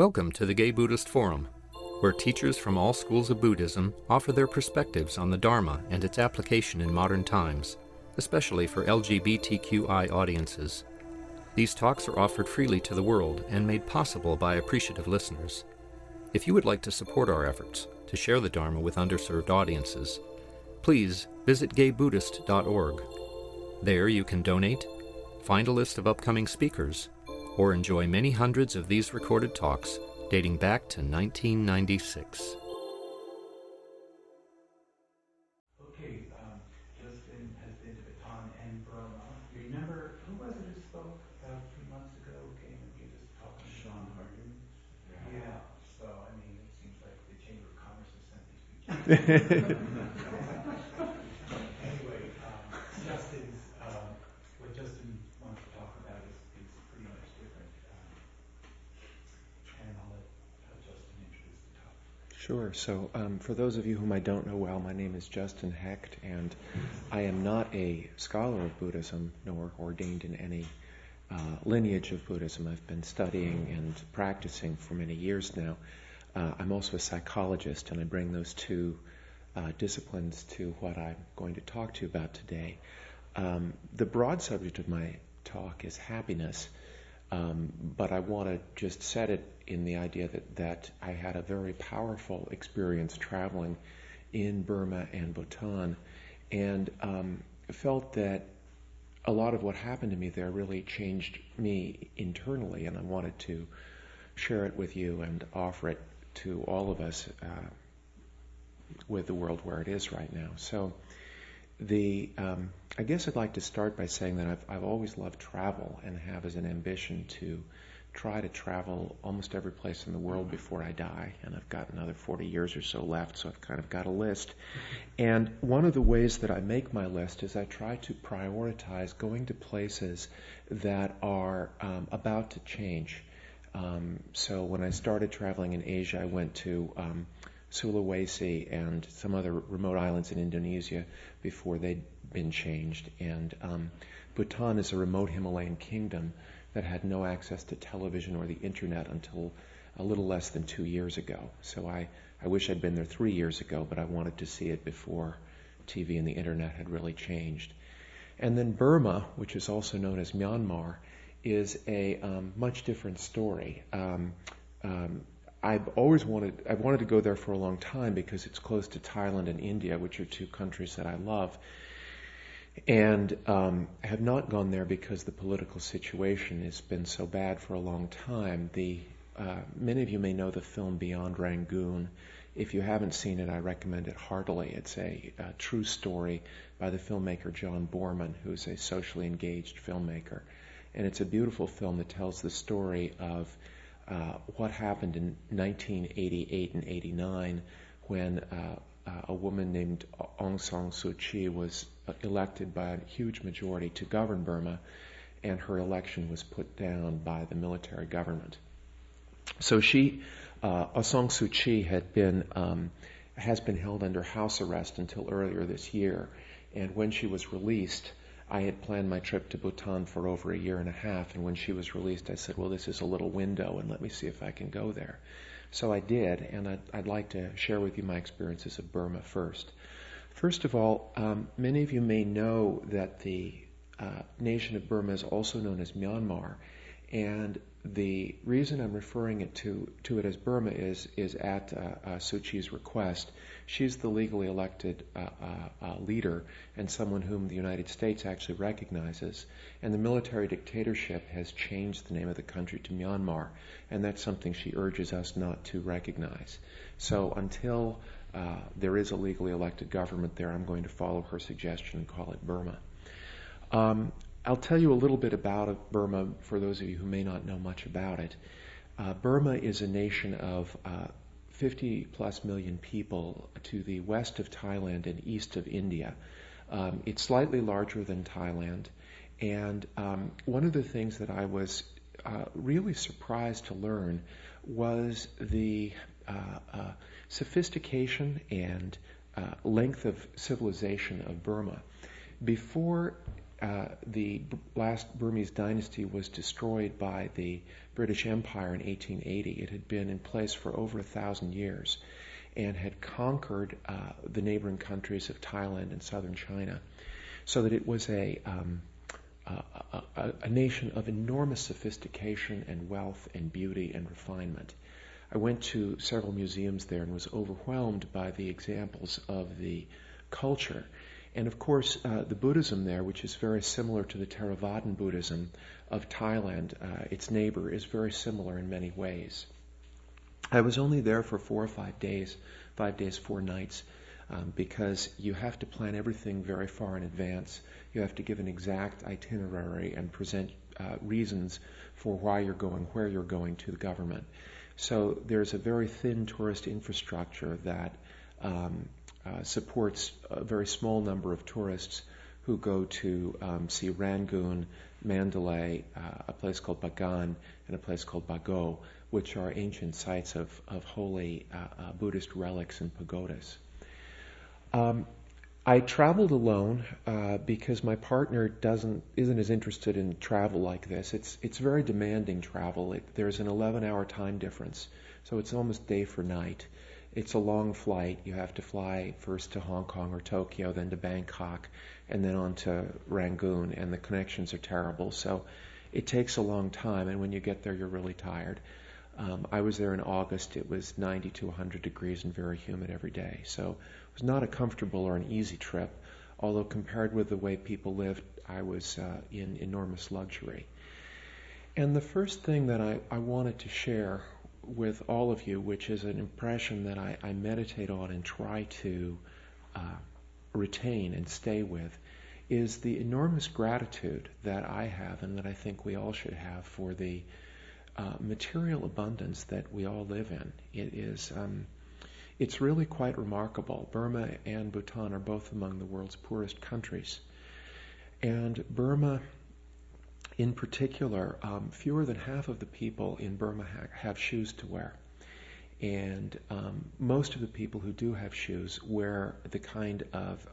Welcome to the Gay Buddhist Forum, where teachers from all schools of Buddhism offer their perspectives on the Dharma and its application in modern times, especially for LGBTQI audiences. These talks are offered freely to the world and made possible by appreciative listeners. If you would like to support our efforts to share the Dharma with underserved audiences, please visit gaybuddhist.org. There you can donate, find a list of upcoming speakers, or enjoy many hundreds of these recorded talks dating back to 1996. Okay, Justin has been to Bhutan and Burma. You remember, who was it who spoke about 3 months ago, came and gave us a talk on Sean Harden? Yeah, so, I mean, it seems like the Chamber of Commerce has sent these people. Anyway, what Justin wants to talk about is pretty much different. And I'll let Justin introduce the topic. Sure. So for those of you whom I don't know well, my name is Justin Hecht, and I am not a scholar of Buddhism, nor ordained in any lineage of Buddhism. I've been studying and practicing for many years now. I'm also a psychologist, and I bring those two disciplines to what I'm going to talk to you about today. The broad subject of my talk is happiness, but I want to just set it in the idea that I had a very powerful experience traveling in Burma and Bhutan, and felt that a lot of what happened to me there really changed me internally, and I wanted to share it with you and offer it to all of us with the world where it is right now. So I guess I'd like to start by saying that I've always loved travel and have as an ambition to try to travel almost every place in the world before I die. And I've got another 40 years or so left, so I've kind of got a list. And one of the ways that I make my list is I try to prioritize going to places that are about to change. So when I started traveling in Asia, I went to Sulawesi and some other remote islands in Indonesia before they'd been changed. And Bhutan is a remote Himalayan kingdom that had no access to television or the internet until a little less than 2 years ago. So I wish I'd been there 3 years ago, but I wanted to see it before TV and the internet had really changed. And then Burma, which is also known as Myanmar, is a much different story. I've wanted to go there for a long time because it's close to Thailand and India, which are two countries that I love, and have not gone there because the political situation has been so bad for a long time. Many of you may know the film Beyond Rangoon. If you haven't seen it, I recommend it heartily. It's a true story by the filmmaker John Borman, who's a socially engaged filmmaker. And it's a beautiful film that tells the story of what happened in 1988 and 89 when a woman named Aung San Suu Kyi was elected by a huge majority to govern Burma, and her election was put down by the military government. So Aung San Suu Kyi has been held under house arrest until earlier this year, and when she was released, I had planned my trip to Bhutan for over a year and a half, and when she was released, I said, well, this is a little window, and let me see if I can go there. So I did, and I'd like to share with you my experiences of Burma first. First of all, many of you may know that the nation of Burma is also known as Myanmar, and the reason I'm referring to it as Burma is at Suu Kyi's request. She's the legally elected leader and someone whom the United States actually recognizes. And the military dictatorship has changed the name of the country to Myanmar, and that's something she urges us not to recognize. So until there is a legally elected government there, I'm going to follow her suggestion and call it Burma. I'll tell you a little bit about Burma for those of you who may not know much about it. Burma is a nation of 50 plus million people to the west of Thailand and east of India. It's slightly larger than Thailand, and one of the things that I was really surprised to learn was the sophistication and length of civilization of Burma. Before the last Burmese dynasty was destroyed by the British Empire in 1880. It had been in place for over 1,000 years and had conquered the neighboring countries of Thailand and southern China, so that it was a nation of enormous sophistication and wealth and beauty and refinement. I went to several museums there and was overwhelmed by the examples of the culture. And of course, the Buddhism there, which is very similar to the Theravadan Buddhism of Thailand, its neighbor, is very similar in many ways. I was only there for 4 or 5 days, 5 days, 4 nights, because you have to plan everything very far in advance. You have to give an exact itinerary and present reasons for why you're going, where you're going to the government. So there's a very thin tourist infrastructure that supports a very small number of tourists who go to see Rangoon, Mandalay, a place called Bagan, and a place called Bago, which are ancient sites of holy Buddhist relics and pagodas. I traveled alone because my partner isn't as interested in travel like this. It's very demanding travel. There's an 11-hour time difference, so it's almost day for night. It's a long flight. You have to fly first to Hong Kong or Tokyo, then to Bangkok, and then on to Rangoon, and the connections are terrible. So it takes a long time, and when you get there, you're really tired. I was there in August. It was 90 to 100 degrees and very humid every day. So it was not a comfortable or an easy trip, although compared with the way people lived, I was in enormous luxury. And the first thing that I wanted to share with all of you, which is an impression that I meditate on and try to retain and stay with, is the enormous gratitude that I have and that I think we all should have for the material abundance that we all live in. It's really quite remarkable. Burma and Bhutan are both among the world's poorest countries. And Burma, in particular, fewer than half of the people in Burma have shoes to wear. And most of the people who do have shoes wear the kind of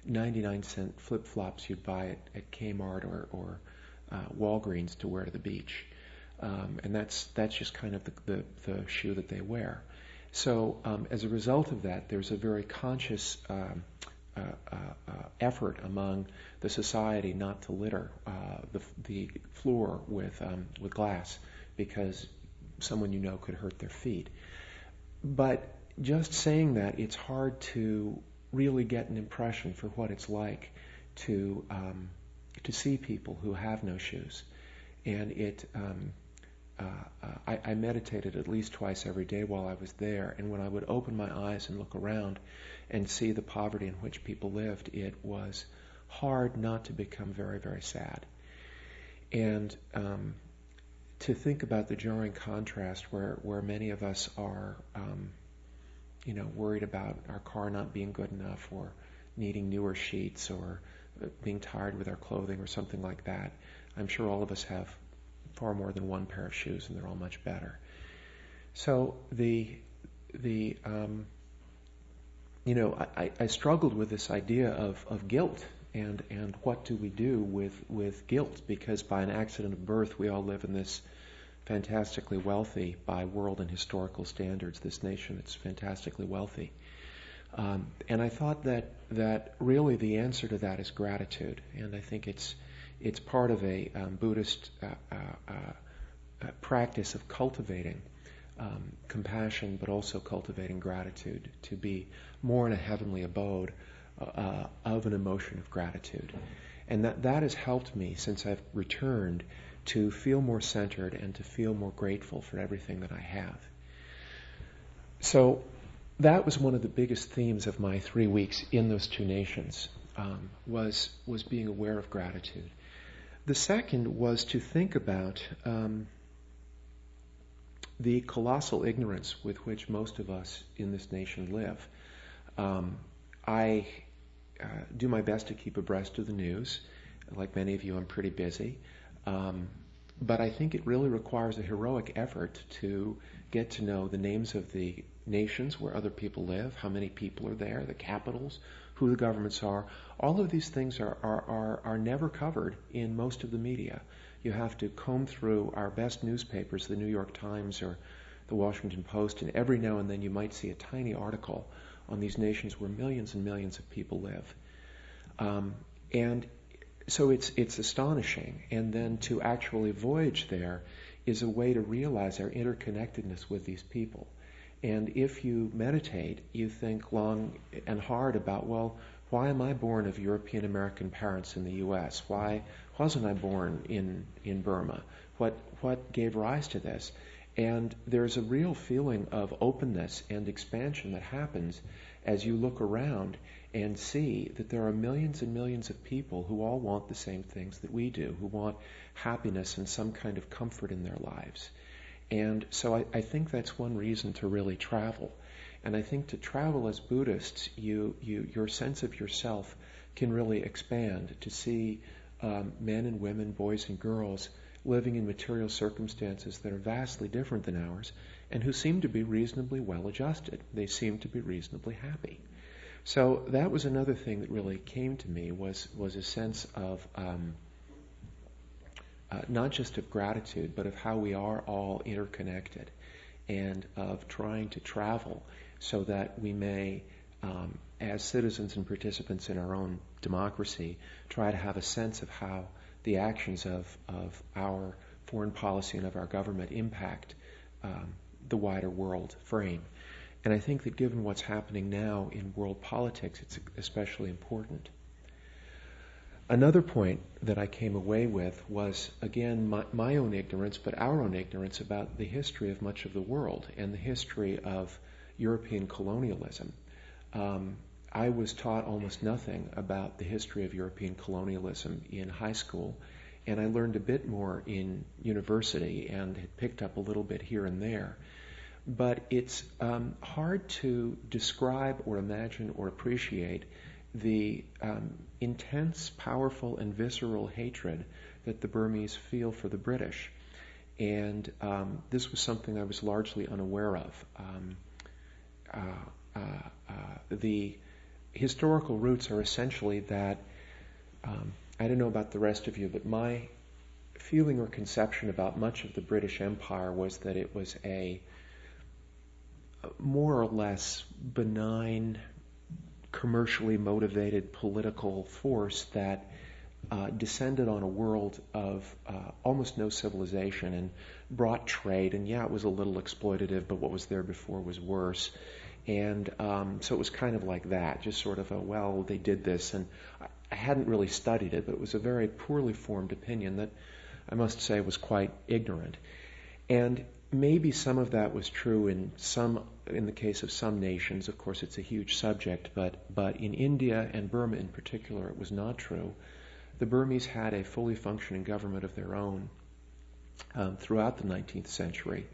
99-cent flip-flops you'd buy at Kmart or Walgreens to wear to the beach. And that's just kind of the shoe that they wear. So as a result of that, there's a very conscious effort among the society not to litter the floor with glass, because someone you know could hurt their feet. But just saying that, it's hard to really get an impression for what it's like to see people who have no shoes. And I meditated at least twice every day while I was there, and when I would open my eyes and look around and see the poverty in which people lived, it was hard not to become very, very sad. And to think about the jarring contrast where many of us are, worried about our car not being good enough, or needing newer sheets, or being tired with our clothing or something like that. I'm sure all of us have far more than one pair of shoes, and they're all much better. So I struggled with this idea of guilt, and what do we do with guilt? Because by an accident of birth, we all live in this fantastically wealthy, by world and historical standards, this nation that's fantastically wealthy. And I thought that really the answer to that is gratitude, and I think it's part of a Buddhist practice of cultivating compassion, but also cultivating gratitude, to be more in a heavenly abode of an emotion of gratitude. And that has helped me since I've returned to feel more centered and to feel more grateful for everything that I have. So that was one of the biggest themes of my 3 weeks in those two nations, was being aware of gratitude. The second was to think about the colossal ignorance with which most of us in this nation live. I do my best to keep abreast of the news. Like many of you, I'm pretty busy. But I think it really requires a heroic effort to get to know the names of the nations where other people live, how many people are there, the capitals, who the governments are. All of these things are never covered in most of the media. You have to comb through our best newspapers, the New York Times or the Washington Post, and every now and then you might see a tiny article on these nations where millions and millions of people live. And so it's astonishing. And then to actually voyage there is a way to realize our interconnectedness with these people. And if you meditate, you think long and hard about, well, why am I born of European American parents in the U.S.? Why wasn't I born in Burma? What gave rise to this? And there's a real feeling of openness and expansion that happens as you look around and see that there are millions and millions of people who all want the same things that we do, who want happiness and some kind of comfort in their lives. And so I think that's one reason to really travel. And I think to travel as Buddhists, your sense of yourself can really expand to see men and women, boys and girls living in material circumstances that are vastly different than ours and who seem to be reasonably well adjusted. They seem to be reasonably happy. So that was another thing that really came to me was a sense of not just of gratitude, but of how we are all interconnected and of trying to travel so that we may, as citizens and participants in our own democracy, try to have a sense of how the actions of our foreign policy and of our government impact the wider world frame. And I think that given what's happening now in world politics, it's especially important. Another point that I came away with was, again, my own ignorance, but our own ignorance about the history of much of the world and the history of European colonialism. I was taught almost nothing about the history of European colonialism in high school, and I learned a bit more in university and had picked up a little bit here and there. But it's hard to describe or imagine or appreciate the intense, powerful, and visceral hatred that the Burmese feel for the British. And this was something I was largely unaware of. The historical roots are essentially that, I don't know about the rest of you, but my feeling or conception about much of the British Empire was that it was a more or less benign, commercially motivated political force that descended on a world of almost no civilization and brought trade. And yeah, it was a little exploitative, but what was there before was worse. And so it was kind of like that, just sort of a, well, they did this. And I hadn't really studied it, but it was a very poorly formed opinion that I must say was quite ignorant. And maybe some of that was true in the case of some nations. Of course, it's a huge subject, but in India and Burma in particular, it was not true. The Burmese had a fully functioning government of their own throughout the 19th century.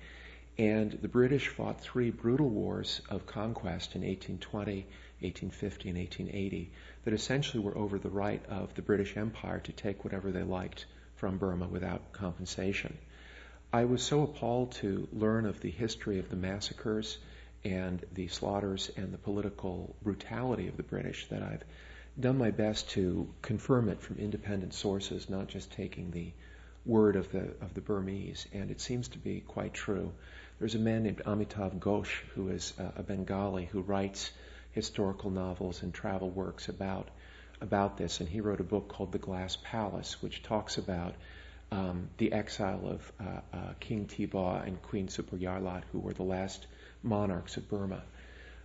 And the British fought 3 brutal wars of conquest in 1820, 1850, and 1880 that essentially were over the right of the British Empire to take whatever they liked from Burma without compensation. I was so appalled to learn of the history of the massacres and the slaughters and the political brutality of the British that I've done my best to confirm it from independent sources, not just taking the word of the Burmese, and it seems to be quite true. There's a man named Amitav Ghosh who is a Bengali who writes historical novels and travel works about this, and he wrote a book called The Glass Palace, which talks about the exile of King Thibaw and Queen Suparyarlat, who were the last monarchs of Burma,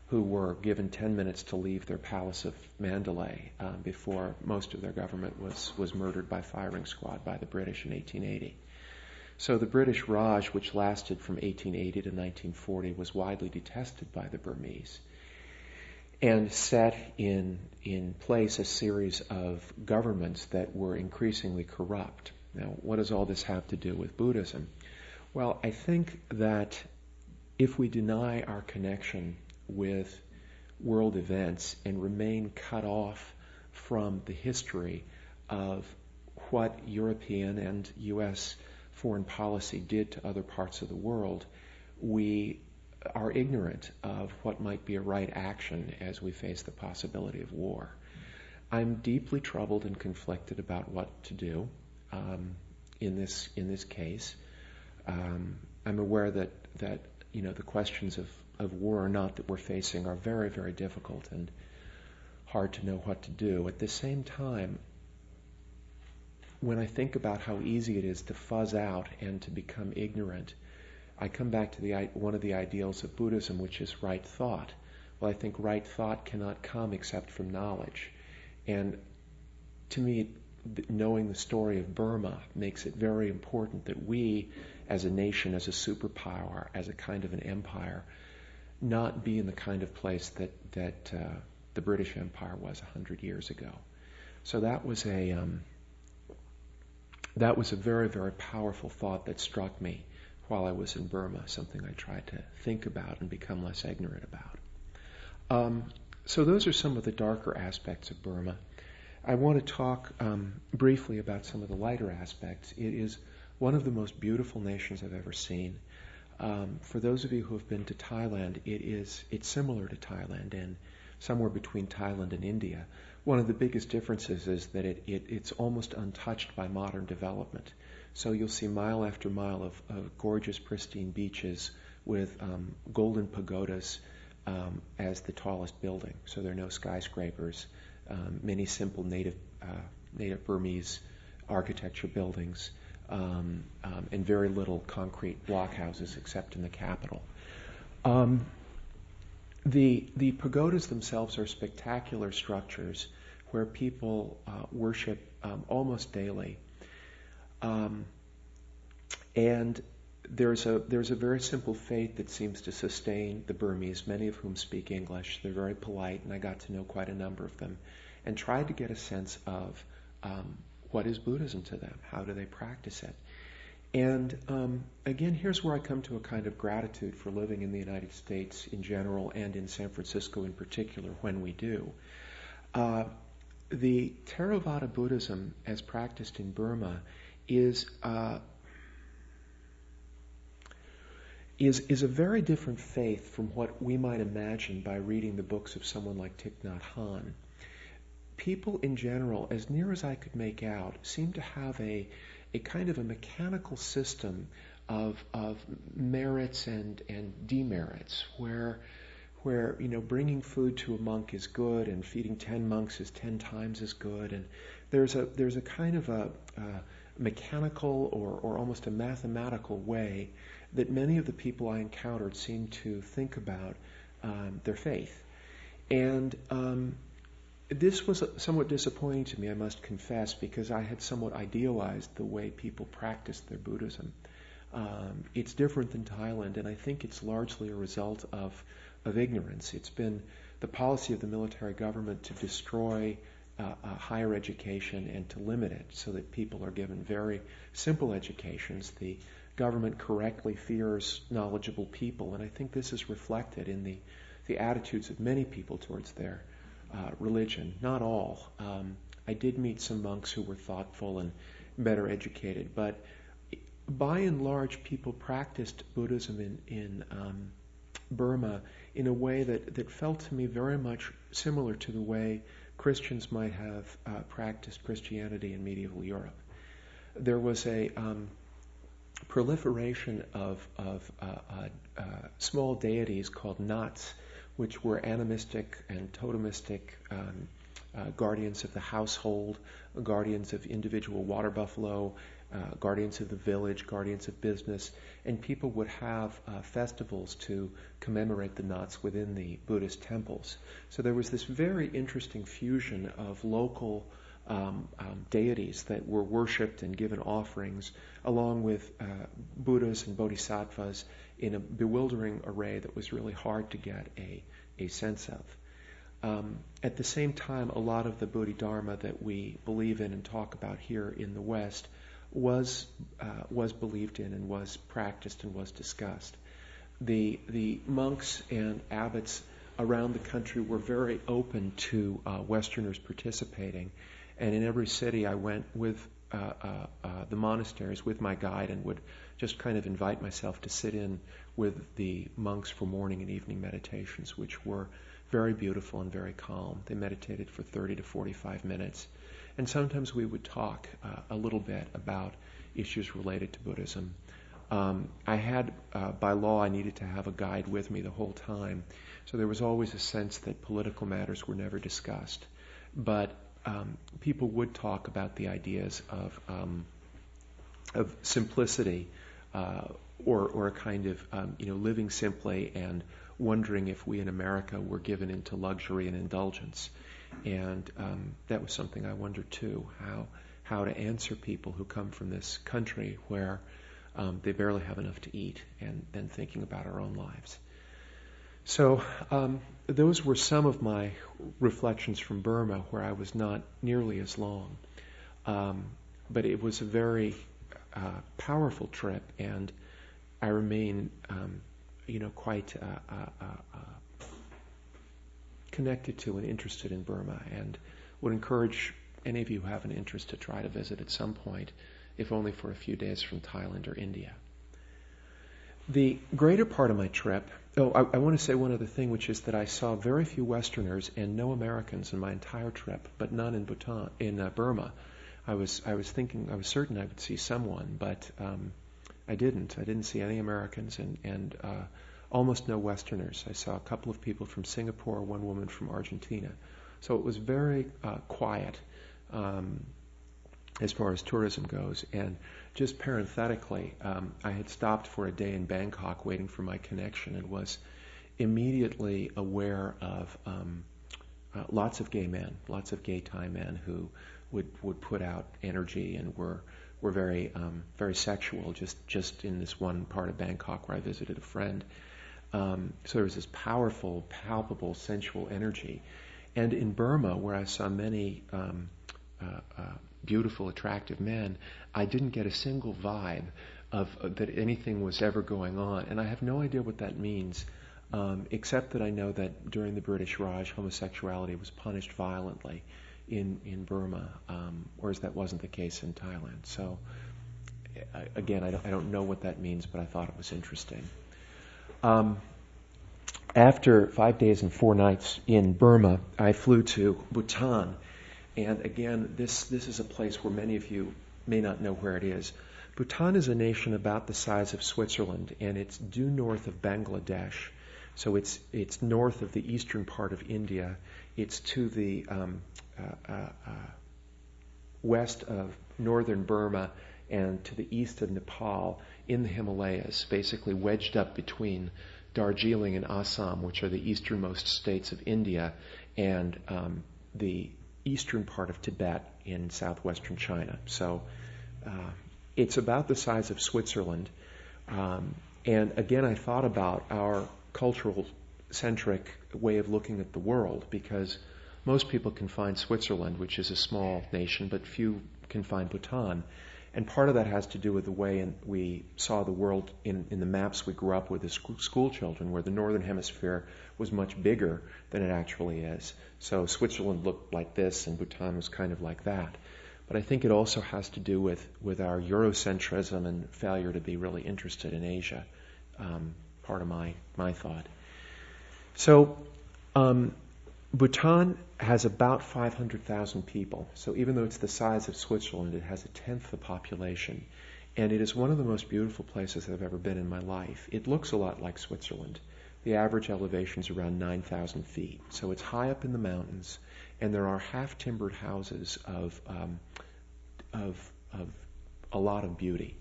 who were given 10 minutes to leave their palace of Mandalay before most of their government was murdered by firing squad by the British in 1880. So the British Raj, which lasted from 1880 to 1940, was widely detested by the Burmese and set in place a series of governments that were increasingly corrupt. Now, what does all this have to do with Buddhism? Well, I think that if we deny our connection with world events and remain cut off from the history of what European and U.S. foreign policy did to other parts of the world, we are ignorant of what might be a right action as we face the possibility of war. I'm deeply troubled and conflicted about what to do. in this case. I'm aware that the questions of war or not that we're facing are very, very difficult and hard to know what to do. At the same time, when I think about how easy it is to fuzz out and to become ignorant, I come back to one of the ideals of Buddhism, which is right thought. Well, I think right thought cannot come except from knowledge. And to me, knowing the story of Burma makes it very important that we, as a nation, as a superpower, as a kind of an empire, not be in the kind of place that the British Empire was 100 years ago. So that was a very, very powerful thought that struck me while I was in Burma, something I tried to think about and become less ignorant about. So those are some of the darker aspects of Burma. I want to talk briefly about some of the lighter aspects. It is one of the most beautiful nations I've ever seen. For those of you who have been to Thailand, it's similar to Thailand and somewhere between Thailand and India. One of the biggest differences is that it's almost untouched by modern development. So you'll see mile after mile of gorgeous, pristine beaches with golden pagodas as the tallest building. So there are no skyscrapers, many simple native Burmese architecture buildings, and very little concrete blockhouses except in the capital. The pagodas themselves are spectacular structures where people worship almost daily. And there's a very simple faith that seems to sustain the Burmese, many of whom speak English. They're very polite, and I got to know quite a number of them, and tried to get a sense of what is Buddhism to them? How do they practice it? And again, here's where I come to a kind of gratitude for living in the United States in general and in San Francisco in particular when we do. The Theravada Buddhism, as practiced in Burma, is a very different faith from what we might imagine by reading the books of someone like Thich Nhat Hanh. People in general, as near as I could make out, seem to have a kind of a mechanical system of merits and demerits, where bringing food to a monk is good and feeding 10 monks is 10 times as good, and there's a kind of a mechanical or almost a mathematical way that many of the people I encountered seem to think about their faith. And this was somewhat disappointing to me, I must confess, because I had somewhat idealized the way people practiced their Buddhism. It's different than Thailand, and I think it's largely a result of ignorance. It's been the policy of the military government to destroy higher education and to limit it so that people are given very simple educations. The government correctly fears knowledgeable people, and I think this is reflected in the attitudes of many people towards their religion. Not all. I did meet some monks who were thoughtful and better educated, but by and large, people practiced Buddhism in Burma in a way that felt to me very much similar to the way Christians might have practiced Christianity in medieval Europe. There was a proliferation of small deities called nats, which were animistic and totemistic guardians of the household, guardians of individual water buffalo, guardians of the village, guardians of business, and people would have festivals to commemorate the nats within the Buddhist temples. So there was this very interesting fusion of local deities that were worshipped and given offerings, along with Buddhas and Bodhisattvas in a bewildering array that was really hard to get a sense of. At the same time, a lot of the Bodhidharma that we believe in and talk about here in the West was believed in and was practiced and was discussed. The monks and abbots around the country were very open to Westerners participating, and in every city I went with the monasteries with my guide and would just kind of invite myself to sit in with the monks for morning and evening meditations, which were very beautiful and very calm. They meditated for 30 to 45 minutes. And sometimes we would talk a little bit about issues related to Buddhism. I had, by law, I needed to have a guide with me the whole time. So there was always a sense that political matters were never discussed. But people would talk about the ideas of simplicity, or a kind of living simply and wondering if we in America were given into luxury and indulgence. And that was something I wondered too, how to answer people who come from this country where they barely have enough to eat, and then thinking about our own lives. So those were some of my reflections from Burma, where I was not nearly as long. But it was a very powerful trip, and I remain, quite connected to and interested in Burma, and would encourage any of you who have an interest to try to visit at some point, if only for a few days, from Thailand or India. The greater part of my trip, I want to say one other thing, which is that I saw very few Westerners and no Americans in my entire trip, but none in Bhutan, in Burma. I was certain I would see someone, but I didn't. I didn't see any Americans and almost no Westerners. I saw a couple of people from Singapore, one woman from Argentina. So it was very quiet as far as tourism goes. And just parenthetically, I had stopped for a day in Bangkok waiting for my connection, and was immediately aware of lots of gay men, lots of gay Thai men who would put out energy and were very very sexual just in this one part of Bangkok where I visited a friend. So there was this powerful, palpable, sensual energy. And in Burma, where I saw many beautiful, attractive men, I didn't get a single vibe of that anything was ever going on. And I have no idea what that means, except that I know that during the British Raj, homosexuality was punished violently in Burma, whereas that wasn't the case in Thailand. So, again, I don't know what that means, but I thought it was interesting. After 5 days and 4 nights in Burma, I flew to Bhutan. And again, this is a place where many of you may not know where it is. Bhutan is a nation about the size of Switzerland, and it's due north of Bangladesh. So it's north of the eastern part of India. It's to the west of northern Burma and to the east of Nepal in the Himalayas, basically wedged up between Darjeeling and Assam, which are the easternmost states of India, and the eastern part of Tibet in southwestern China. So it's about the size of Switzerland. And again, I thought about our cultural-centric way of looking at the world, because most people can find Switzerland, which is a small nation, but few can find Bhutan. And part of that has to do with the way we saw the world in the maps we grew up with as school children, where the northern hemisphere was much bigger than it actually is. So Switzerland looked like this, and Bhutan was kind of like that. But I think it also has to do with our Eurocentrism and failure to be really interested in Asia, part of my thought. So Bhutan has about 500,000 people. So even though it's the size of Switzerland, it has a tenth the population. And it is one of the most beautiful places I've ever been in my life. It looks a lot like Switzerland. The average elevation is around 9,000 feet. So it's high up in the mountains, and there are half-timbered houses of a lot of beauty.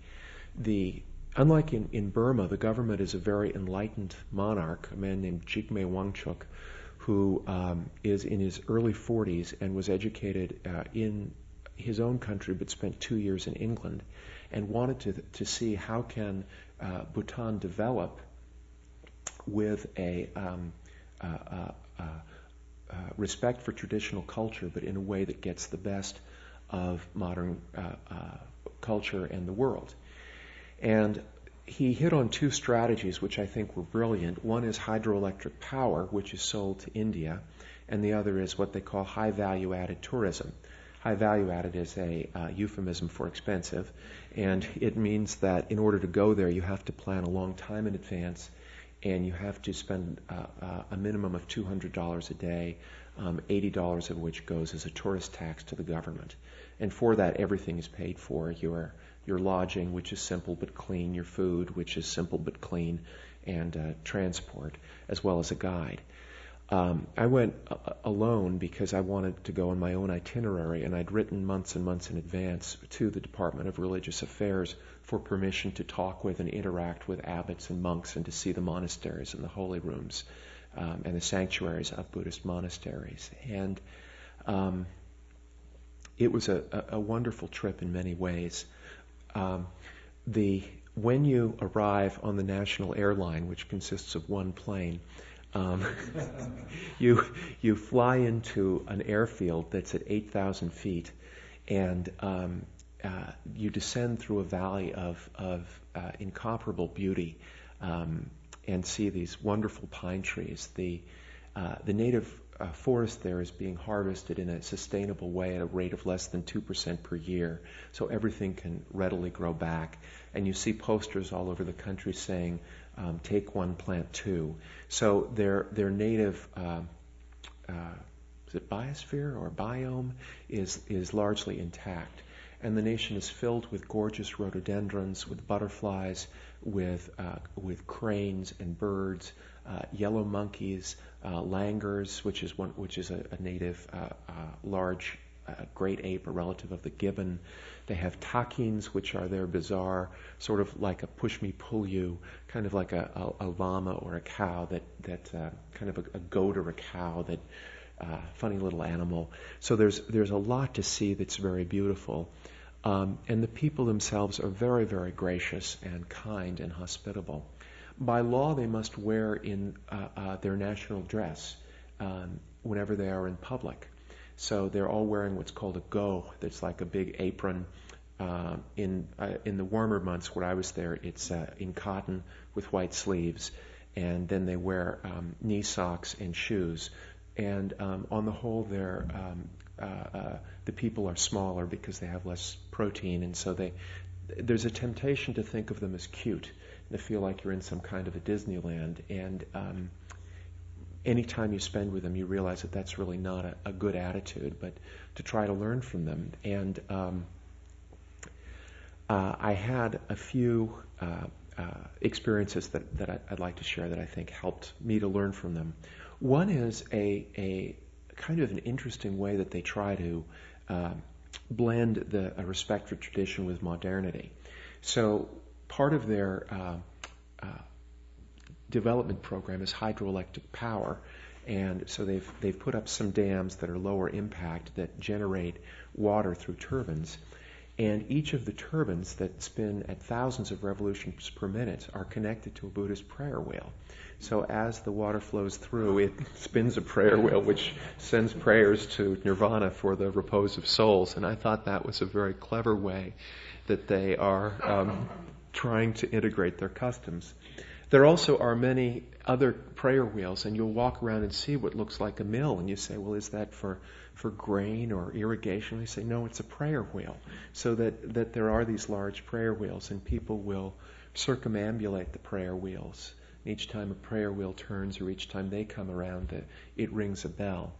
Unlike in Burma, the government is a very enlightened monarch, a man named Jigme Wangchuk, who is in his early 40s and was educated in his own country but spent 2 years in England, and wanted to see how can Bhutan develop with a respect for traditional culture, but in a way that gets the best of modern culture and the world. And he hit on 2 strategies which I think were brilliant. One is hydroelectric power, which is sold to India, and the other is what they call high value-added tourism. High value-added is a euphemism for expensive, and it means that in order to go there, you have to plan a long time in advance, and you have to spend a minimum of $200 a day, $80 of which goes as a tourist tax to the government. And for that, everything is paid for. Your your lodging, which is simple but clean, your food, which is simple but clean, and transport, as well as a guide. I went alone because I wanted to go on my own itinerary, and I'd written months and months in advance to the Department of Religious Affairs for permission to talk with and interact with abbots and monks and to see the monasteries and the holy rooms and the sanctuaries of Buddhist monasteries. And it was a wonderful trip in many ways. When you arrive on the national airline, which consists of one plane, you fly into an airfield that's at 8,000 feet, and you descend through a valley of incomparable beauty and see these wonderful pine trees. The native forest there is being harvested in a sustainable way at a rate of less than 2% per year, so everything can readily grow back. And you see posters all over the country saying, take one, plant two. So their native, is it biosphere or biome, is largely intact. And the nation is filled with gorgeous rhododendrons, with butterflies, with cranes and birds, yellow monkeys, langurs, which is a native large great ape, a relative of the gibbon. They have takins, which are their bizarre, sort of like a push-me-pull-you, kind of like a llama or a cow that kind of a goat or a cow, that funny little animal. So there's a lot to see that's very beautiful. And the people themselves are very, very gracious and kind and hospitable. By law, they must wear in their national dress whenever they are in public. So they're all wearing what's called a go. That's like a big apron. In the warmer months where I was there, it's in cotton with white sleeves, and then they wear knee socks and shoes. And on the whole, the people are smaller because they have less protein, and so there's a temptation to think of them as cute and to feel like you're in some kind of a Disneyland. And anytime you spend with them, you realize that that's really not a good attitude, but to try to learn from them. And I had a few experiences that I'd like to share that I think helped me to learn from them. One is a kind of an interesting way that they try to blend a respect for tradition with modernity. So part of their development program is hydroelectric power, and so they've put up some dams that are lower impact that generate water through turbines, and each of the turbines that spin at thousands of revolutions per minute are connected to a Buddhist prayer wheel. So as the water flows through, it spins a prayer wheel which sends prayers to nirvana for the repose of souls. And I thought that was a very clever way that they are trying to integrate their customs. There also are many other prayer wheels, and you'll walk around and see what looks like a mill, and you say, well, is that for grain or irrigation? They say, no, it's a prayer wheel. So that there are these large prayer wheels, and people will circumambulate the prayer wheels. Each time a prayer wheel turns, or each time they come around, it rings a bell.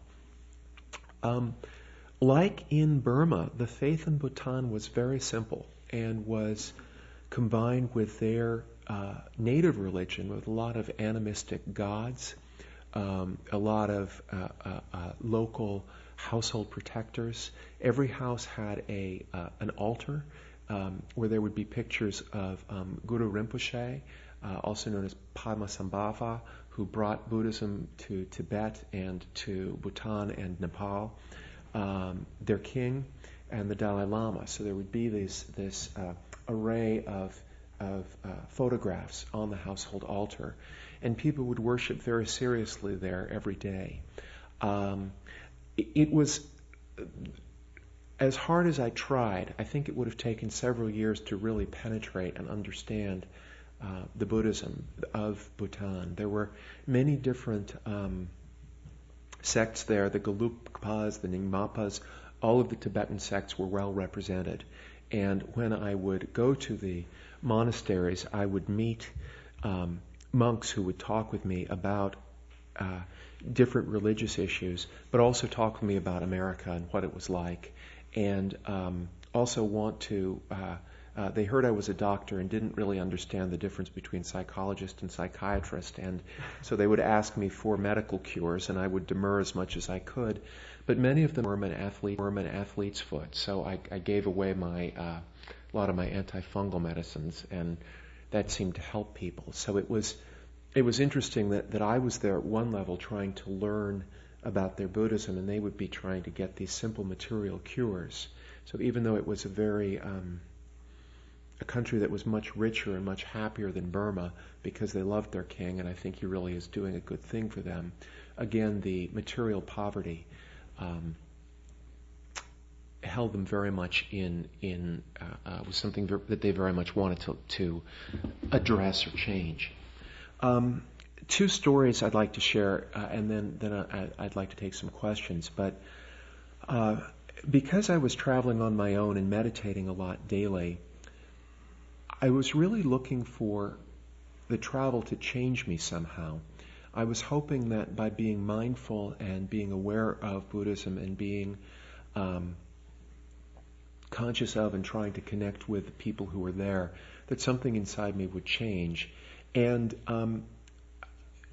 Like in Burma, the faith in Bhutan was very simple and was combined with their native religion, with a lot of animistic gods, a lot of local household protectors. Every house had an altar where there would be pictures of Guru Rinpoche, also known as Padmasambhava, who brought Buddhism to Tibet and to Bhutan and Nepal, their king, and the Dalai Lama. So there would be this array of photographs on the household altar, and people would worship very seriously there every day. It was, as hard as I tried, I think it would have taken several years to really penetrate and understand the Buddhism of Bhutan. There were many different sects there, the Gelugpas, the Nyingmapas. All of the Tibetan sects were well represented. And when I would go to the monasteries, I would meet monks who would talk with me about different religious issues, but also talk with me about America and what it was like, and also want to They heard I was a doctor and didn't really understand the difference between psychologist and psychiatrist, and so they would ask me for medical cures, and I would demur as much as I could. But many of them were an athlete's foot, so I gave away a lot of my antifungal medicines, and that seemed to help people. So it was interesting that I was there at one level trying to learn about their Buddhism, and they would be trying to get these simple material cures. So even though it was a country that was much richer and much happier than Burma because they loved their king, and I think he really is doing a good thing for them. Again, the material poverty held them very much was something that they very much wanted to address or change. Two stories I'd like to share, and then I'd like to take some questions. But because I was traveling on my own and meditating a lot daily, I was really looking for the travel to change me somehow. I was hoping that by being mindful and being aware of Buddhism and being conscious of and trying to connect with the people who were there, that something inside me would change. And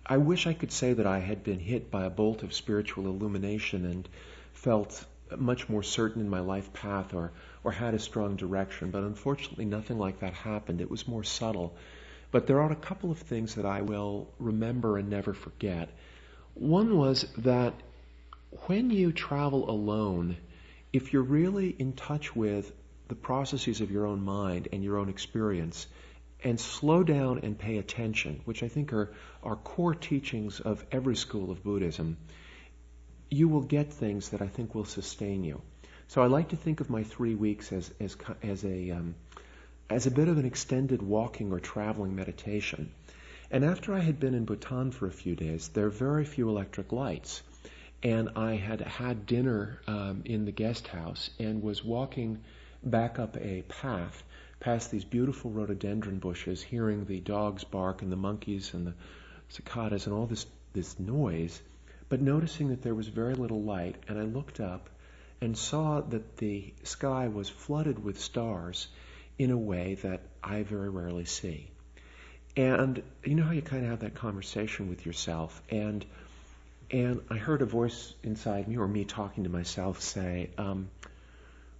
I wish I could say that I had been hit by a bolt of spiritual illumination and felt much more certain in my life path or had a strong direction, but unfortunately nothing like that happened. It was more subtle. But there are a couple of things that I will remember and never forget. One was that when you travel alone, if you're really in touch with the processes of your own mind and your own experience, and slow down and pay attention, which I think are core teachings of every school of Buddhism, you will get things that I think will sustain you. So I like to think of my 3 weeks as a bit of an extended walking or traveling meditation. And after I had been in Bhutan for a few days, there are very few electric lights. And I had dinner in the guest house and was walking back up a path past these beautiful rhododendron bushes, hearing the dogs bark and the monkeys and the cicadas and all this noise, but noticing that there was very little light. And I looked up and saw that the sky was flooded with stars in a way that I very rarely see. And you know how you kind of have that conversation with yourself, and I heard a voice inside me, or me talking to myself, say,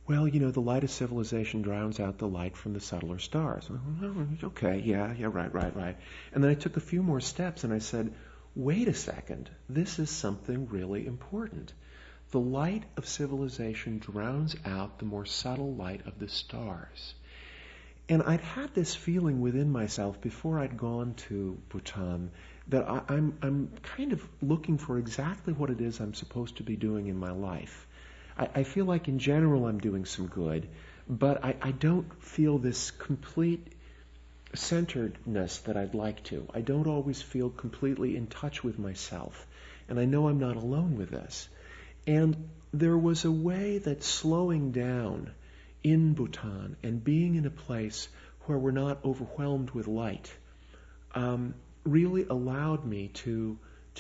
well, you know, the light of civilization drowns out the light from the subtler stars. Okay, yeah, right. And then I took a few more steps and I said, wait a second, this is something really important. The light of civilization drowns out the more subtle light of the stars. And I'd had this feeling within myself before I'd gone to Bhutan that I'm kind of looking for exactly what it is I'm supposed to be doing in my life. I feel like in general I'm doing some good, but I don't feel this complete centeredness that I'd like to. I don't always feel completely in touch with myself, and I know I'm not alone with this. And there was a way that slowing down in Bhutan and being in a place where we're not overwhelmed with light really allowed me to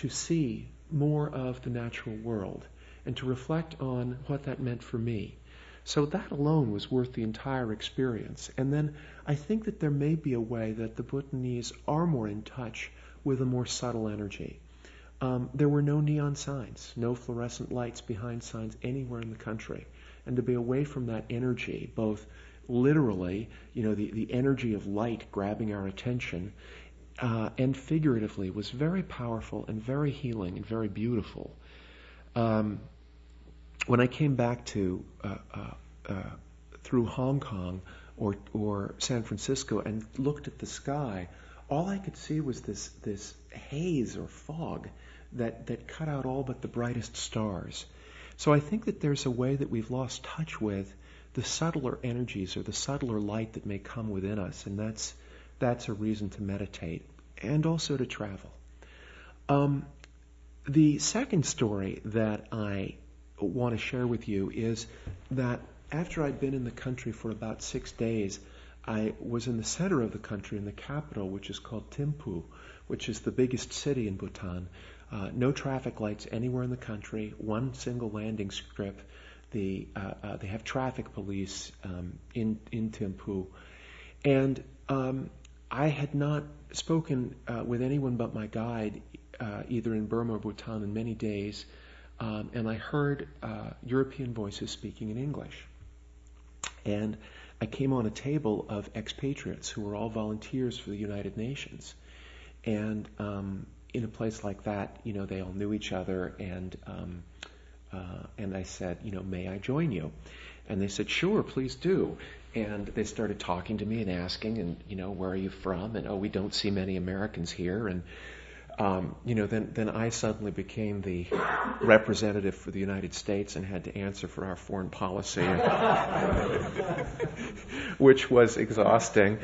see more of the natural world and to reflect on what that meant for me. So that alone was worth the entire experience. And then I think that there may be a way that the Bhutanese are more in touch with a more subtle energy. There were no neon signs, no fluorescent lights behind signs anywhere in the country. And to be away from that energy, both literally, you know, the energy of light grabbing our attention, and figuratively, was very powerful and very healing and very beautiful. When I came back to through Hong Kong or San Francisco and looked at the sky, all I could see was this haze or fog that cut out all but the brightest stars. So I think that there's a way that we've lost touch with the subtler energies or the subtler light that may come within us, and that's a reason to meditate and also to travel. The second story that I want to share with you is that after I'd been in the country for about 6 days, I was in the center of the country, in the capital, which is called Thimphu, which is the biggest city in Bhutan. No traffic lights anywhere in the country, one single landing strip. They have traffic police in Thimphu, And I had not spoken with anyone but my guide, either in Burma or Bhutan, in many days, and I heard European voices speaking in English. And I came on a table of expatriates who were all volunteers for the United Nations. And in a place like that, they all knew each other, and I said, may I join you? And they said, sure, please do. And they started talking to me and asking, and, where are you from? And, we don't see many Americans here. And, then I suddenly became the representative for the United States and had to answer for our foreign policy, which was exhausting.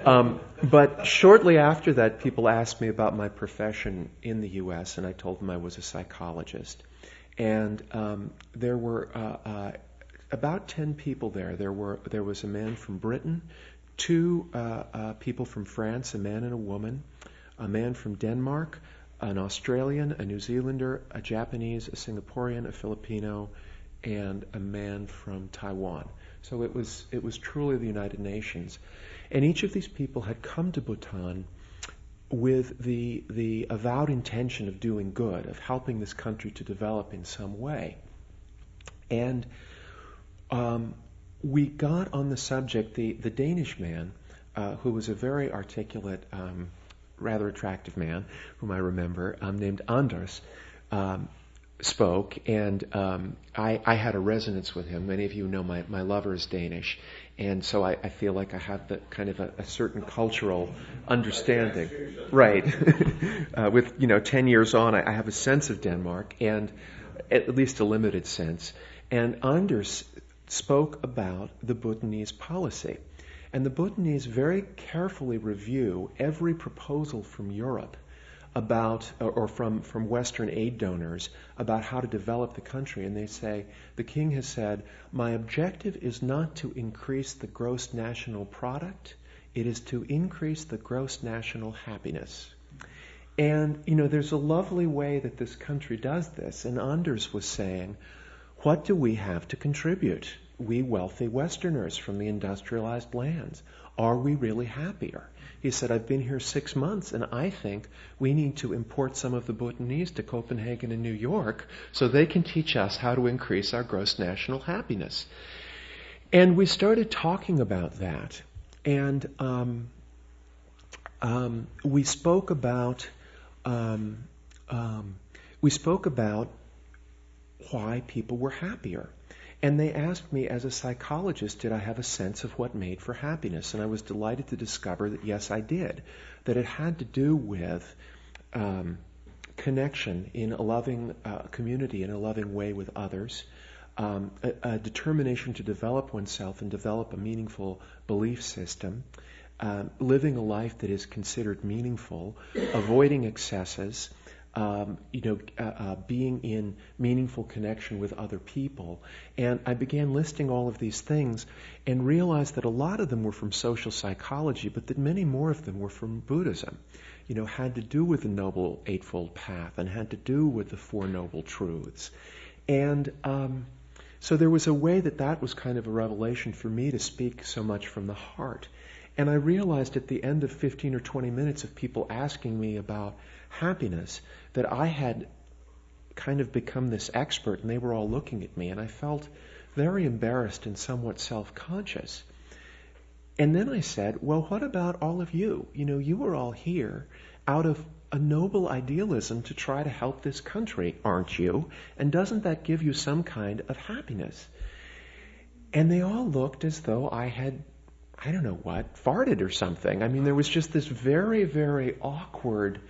But shortly after that, people asked me about my profession in the U.S., and I told them I was a psychologist. And there were about 10 people there. There was a man from Britain, 2 people from France, a man and a woman, a man from Denmark, an Australian, a New Zealander, a Japanese, a Singaporean, a Filipino, and a man from Taiwan. So it was truly the United Nations. And each of these people had come to Bhutan with the avowed intention of doing good, of helping this country to develop in some way. And we got on the subject, the Danish man, who was a very articulate, rather attractive man, whom I remember, named Anders, spoke, and I had a resonance with him. Many of you know my lover is Danish, and so I feel like I have the kind of a certain cultural understanding. Right. With 10 years on, I have a sense of Denmark, and at least a limited sense. And Anders spoke about the Bhutanese policy. And the Bhutanese very carefully review every proposal from Europe about, or from Western aid donors, about how to develop the country. And they say, the king has said, my objective is not to increase the gross national product, it is to increase the gross national happiness. And, there's a lovely way that this country does this. And Anders was saying, what do we have to contribute? We wealthy Westerners from the industrialized lands. Are we really happier? He said, I've been here 6 months, and I think we need to import some of the Bhutanese to Copenhagen and New York so they can teach us how to increase our gross national happiness. And we started talking about that. And we spoke about why people were happier. And they asked me, as a psychologist, did I have a sense of what made for happiness? And I was delighted to discover that, yes, I did. That it had to do with connection in a loving community, in a loving way with others, a determination to develop oneself and develop a meaningful belief system, living a life that is considered meaningful, avoiding excesses, being in meaningful connection with other people. And I began listing all of these things and realized that a lot of them were from social psychology, but that many more of them were from Buddhism. Had to do with the Noble Eightfold Path and had to do with the Four Noble Truths. And so there was a way that was kind of a revelation for me to speak so much from the heart. And I realized at the end of 15 or 20 minutes of people asking me about happiness that I had kind of become this expert, and they were all looking at me, and I felt very embarrassed and somewhat self-conscious. And then I said, well, what about all of you? You are all here out of a noble idealism to try to help this country, aren't you? And doesn't that give you some kind of happiness? And they all looked as though I had, I don't know what, farted or something. I mean, there was just this very, very awkward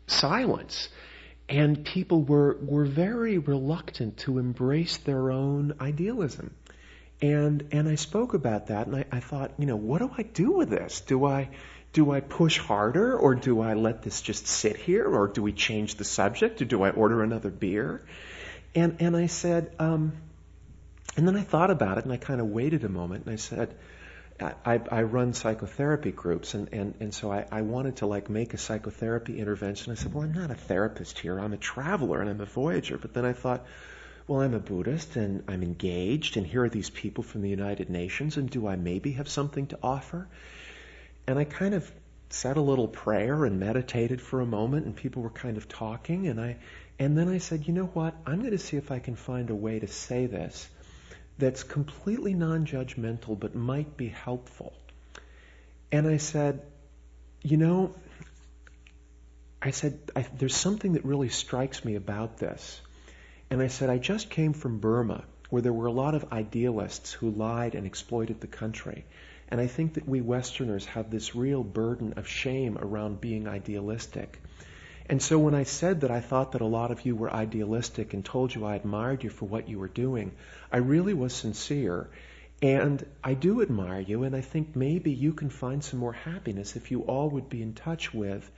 silence. And people were very reluctant to embrace their own idealism. And I spoke about that, and I thought, what do I do with this? Do I push harder, or do I let this just sit here, or do we change the subject, or do I order another beer? And I said, and then I thought about it, and I kind of waited a moment, and I said, I run psychotherapy groups, and so I wanted to make a psychotherapy intervention. I said, well, I'm not a therapist here. I'm a traveler, and I'm a voyager. But then I thought, well, I'm a Buddhist and I'm engaged, and here are these people from the United Nations, and do I maybe have something to offer? And I kind of said a little prayer and meditated for a moment, and people were kind of talking, and then I said, you know what, I'm going to see if I can find a way to say this that's completely non-judgmental but might be helpful. And I said, there's something that really strikes me about this. And I said, I just came from Burma, where there were a lot of idealists who lied and exploited the country. And I think that we Westerners have this real burden of shame around being idealistic. And so when I said that I thought that a lot of you were idealistic and told you I admired you for what you were doing, I really was sincere. And I do admire you, and I think maybe you can find some more happiness if you all would be in touch with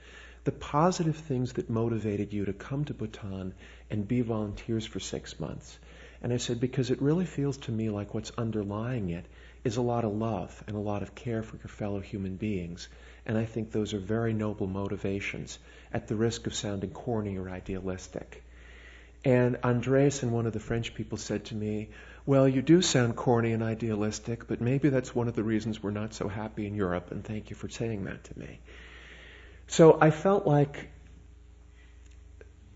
the positive things that motivated you to come to Bhutan and be volunteers for 6 months. And I said, because it really feels to me like what's underlying it is a lot of love and a lot of care for your fellow human beings. And I think those are very noble motivations, at the risk of sounding corny or idealistic. And Andres and one of the French people said to me, well, you do sound corny and idealistic, but maybe that's one of the reasons we're not so happy in Europe, and thank you for saying that to me. So I felt like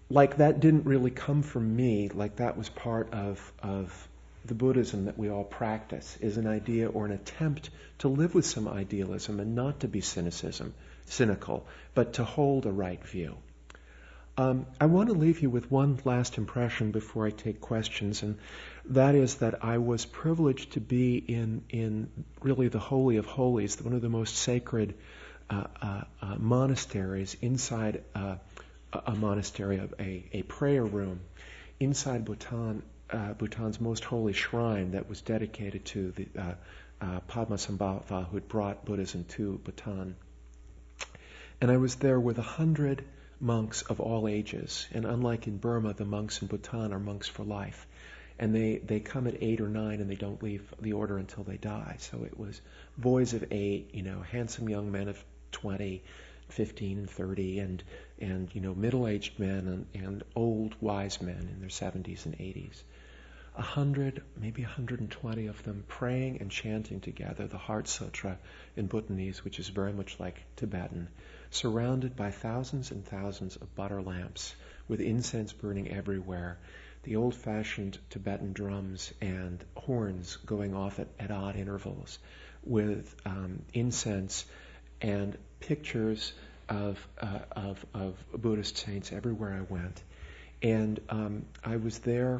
that didn't really come from me, like that was part of the Buddhism that we all practice, is an idea or an attempt to live with some idealism and not to be cynical, but to hold a right view. I want to leave you with one last impression before I take questions, and that is that I was privileged to be in really the Holy of Holies, one of the most sacred monasteries inside a monastery, of a prayer room inside Bhutan, Bhutan's most holy shrine that was dedicated to the Padmasambhava, who had brought Buddhism to Bhutan. And I was there with 100 monks of all ages. And unlike in Burma, the monks in Bhutan are monks for life. And they come at 8 or 9 and they don't leave the order until they die. So it was boys of 8, handsome young men of 20, 15 and 30, and middle-aged men and old wise men in their 70s and 80s. 100, maybe 120 of them praying and chanting together the Heart Sutra in Bhutanese, which is very much like Tibetan, surrounded by thousands and thousands of butter lamps with incense burning everywhere, the old-fashioned Tibetan drums and horns going off at odd intervals, with incense and pictures of Buddhist saints everywhere I went. And I was there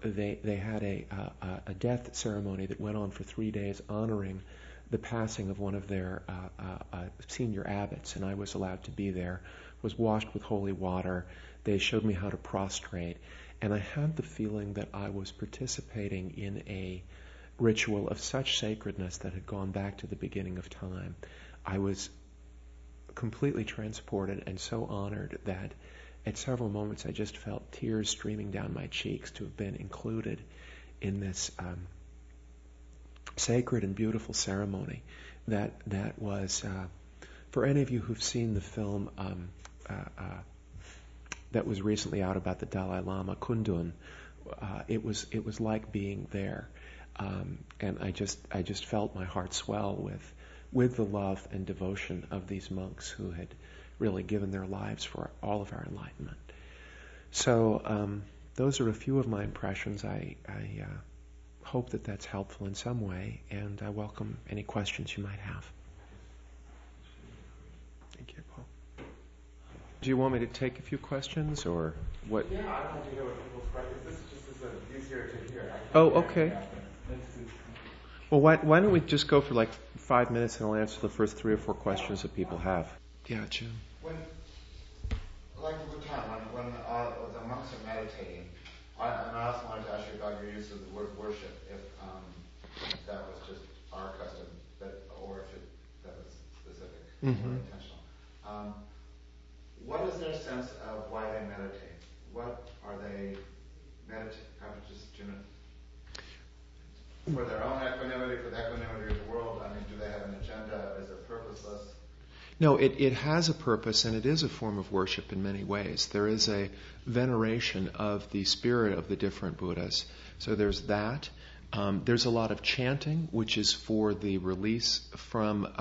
they had a death ceremony that went on for 3 days honoring the passing of one of their senior abbots, and I was allowed to be there, was washed with holy water. They showed me how to prostrate, and I had the feeling that I was participating in a ritual of such sacredness that had gone back to the beginning of time. I was completely transported and so honored that at several moments I just felt tears streaming down my cheeks to have been included in this sacred and beautiful ceremony that was, for any of you who've seen the film that was recently out about the Dalai Lama, Kundun, it was like being there, and I just felt my heart swell with the love and devotion of these monks who had really given their lives for all of our enlightenment. So those are a few of my impressions. I hope that that's helpful in some way, and I welcome any questions you might have. Thank you, Paul. Do you want me to take a few questions, or what? Yeah, I'd like to hear what people's questions. This is easier to hear. Oh, okay. Well, why don't we just go for like 5 minutes and I'll answer the first 3 or 4 questions that people have. Yeah, Jim. When, like in Bhutan, when the monks are meditating, and I also wanted to ask you about your use of the word worship, if that was just our custom, or if that was specific or intentional. What is their sense of why they meditate? What are they meditating? For their own equanimity, for the equanimity of the world? I mean, do they have an agenda? Is it purposeless? No, it has a purpose, and it is a form of worship in many ways. There is a veneration of the spirit of the different Buddhas. So there's that. There's a lot of chanting, which is for the release from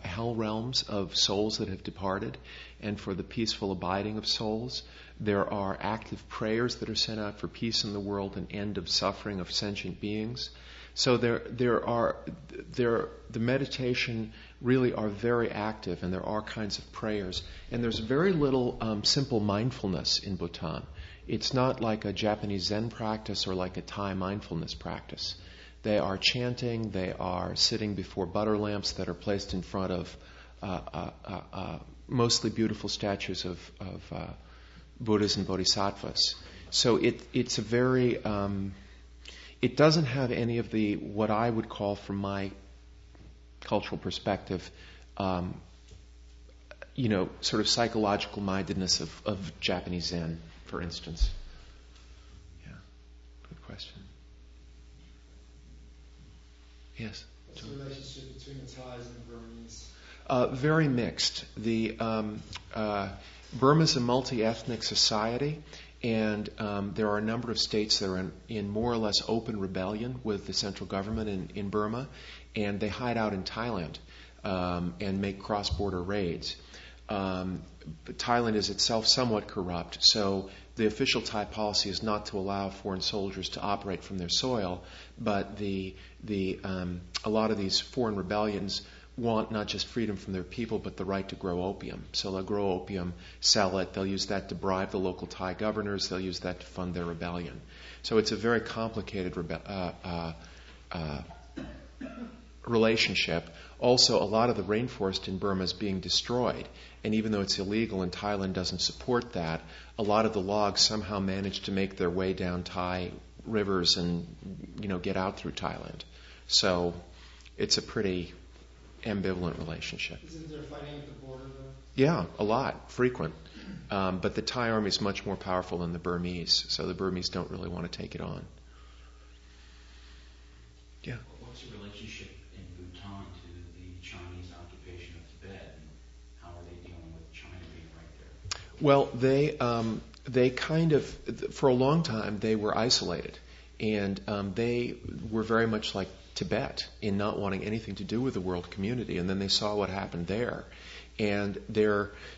hell realms of souls that have departed, and for the peaceful abiding of souls. There are active prayers that are sent out for peace in the world and end of suffering of sentient beings. So the meditation really are very active, and there are kinds of prayers. And there's very little simple mindfulness in Bhutan. It's not like a Japanese Zen practice or like a Thai mindfulness practice. They are chanting, they are sitting before butter lamps that are placed in front of mostly beautiful statues of Buddhas and Bodhisattvas. So it's a very... it doesn't have any of the, what I would call from my cultural perspective, sort of psychological mindedness of Japanese Zen, for instance. Yeah, good question. Yes? What's the relationship between the Thais and the Burmese? Very mixed. Burma's a multi-ethnic society, and there are a number of states that are in more or less open rebellion with the central government in Burma, and they hide out in Thailand and make cross-border raids. But Thailand is itself somewhat corrupt, so the official Thai policy is not to allow foreign soldiers to operate from their soil, but a lot of these foreign rebellions want not just freedom from their people, but the right to grow opium. So they'll grow opium, sell it, they'll use that to bribe the local Thai governors, they'll use that to fund their rebellion. So it's a very complicated relationship. Also, a lot of the rainforest in Burma is being destroyed, and even though it's illegal and Thailand doesn't support that, a lot of the logs somehow manage to make their way down Thai rivers and, get out through Thailand. So it's a pretty ambivalent relationship. Isn't there fighting at the border, though? Yeah, a lot, frequent. But the Thai army is much more powerful than the Burmese, so the Burmese don't really want to take it on. Yeah. What's the relationship in Bhutan to the Chinese occupation of Tibet, and how are they dealing with China being right there? Well, they kind of, for a long time, they were isolated, and they were very much like Tibet in not wanting anything to do with the world community, and then they saw what happened there. And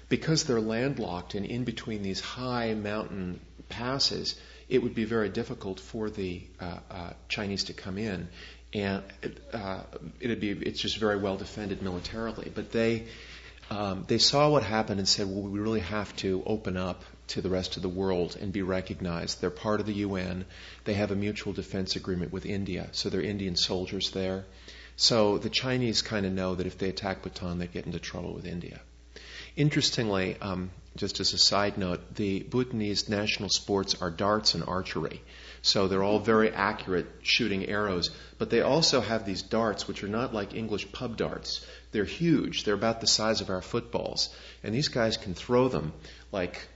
because they're landlocked and in between these high mountain passes, it would be very difficult for the Chinese to come in, and it's just very well defended militarily. But they saw what happened and said, well, we really have to open up to the rest of the world and be recognized. They're part of the UN. They have a mutual defense agreement with India, so they're Indian soldiers there. So the Chinese kind of know that if they attack Bhutan, they get into trouble with India. Interestingly, just as a side note, the Bhutanese national sports are darts and archery. So they're all very accurate shooting arrows, but they also have these darts which are not like English pub darts. They're huge. They're about the size of our footballs. And these guys can throw them like,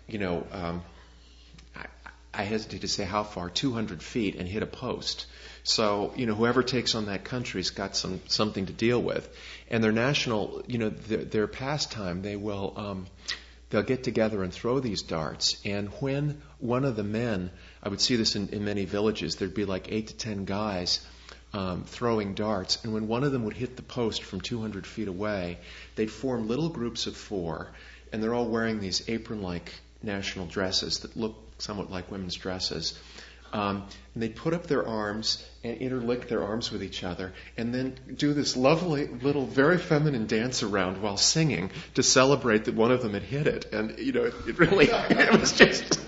I hesitate to say how far, 200 feet, and hit a post. So, whoever takes on that country's got something to deal with. And their national, their pastime, they'll get together and throw these darts. And when one of the men, I would see this in many villages, there'd be like 8 to 10 guys throwing darts. And when one of them would hit the post from 200 feet away, they'd form little groups of 4, and they're all wearing these apron-like national dresses that look somewhat like women's dresses. And they'd put up their arms and interlick their arms with each other and then do this lovely little, very feminine dance around while singing to celebrate that one of them had hit it. And, it was just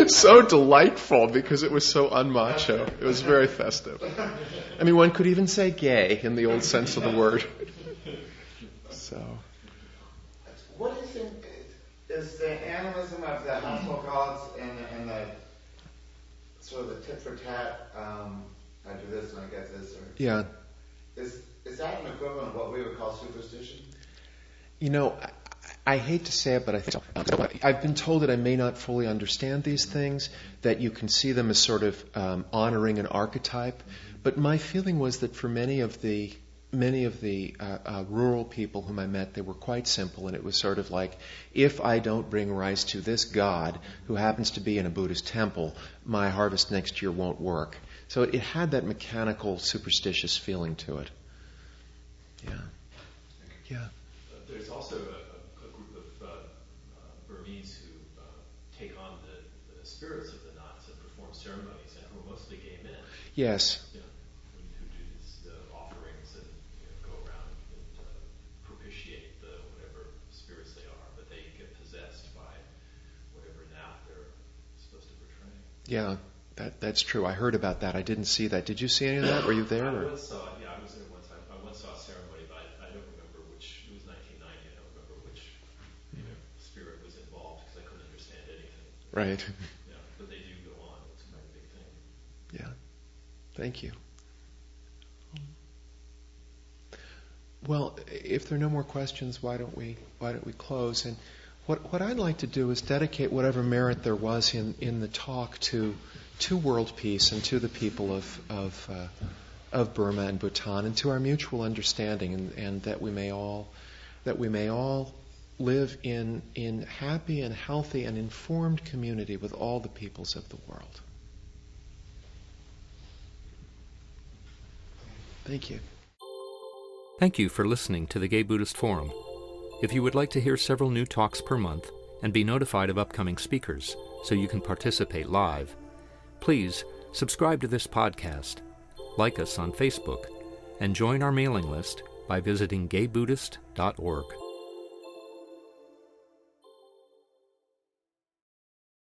so delightful because it was so unmacho. It was very festive. I mean, one could even say gay in the old sense of the word. So. What do you think is the animism of the household gods and the sort of the tit for tat, I do this and I get this, or yeah, is that an equivalent of what we would call superstition? I hate to say it, but I think so. I've been told that I may not fully understand these things, that you can see them as sort of honoring an archetype. But my feeling was that for many of the many of the rural people whom I met, they were quite simple, and it was sort of like, if I don't bring rice to this god who happens to be in a Buddhist temple, my harvest next year won't work. So it had that mechanical, superstitious feeling to it. Yeah. Yeah. There's also a group of Burmese who take on the spirits of the nuns and perform ceremonies, and who are mostly gay men. Yes. You know, who do the offerings and go around and propitiate the whatever spirits they are, but they get possessed by whatever nap they're supposed to portray. Yeah, that's true. I heard about that. I didn't see that. Did you see any of that? Were you there? I once saw it. Yeah, I was there one time. I once saw a ceremony, but I don't remember which. It was 1990. I don't remember which spirit was involved because I couldn't understand anything. Right. Yeah, but they do go on. It's quite a big thing. Yeah. Thank you. Well, if there are no more questions, why don't we close? And what I'd like to do is dedicate whatever merit there was in the talk to world peace and to the people of Burma and Bhutan, and to our mutual understanding, and that we may all live in happy and healthy and informed community with all the peoples of the world. Thank you. Thank you for listening to the Gay Buddhist Forum. If you would like to hear several new talks per month and be notified of upcoming speakers so you can participate live, please subscribe to this podcast, like us on Facebook, and join our mailing list by visiting gaybuddhist.org.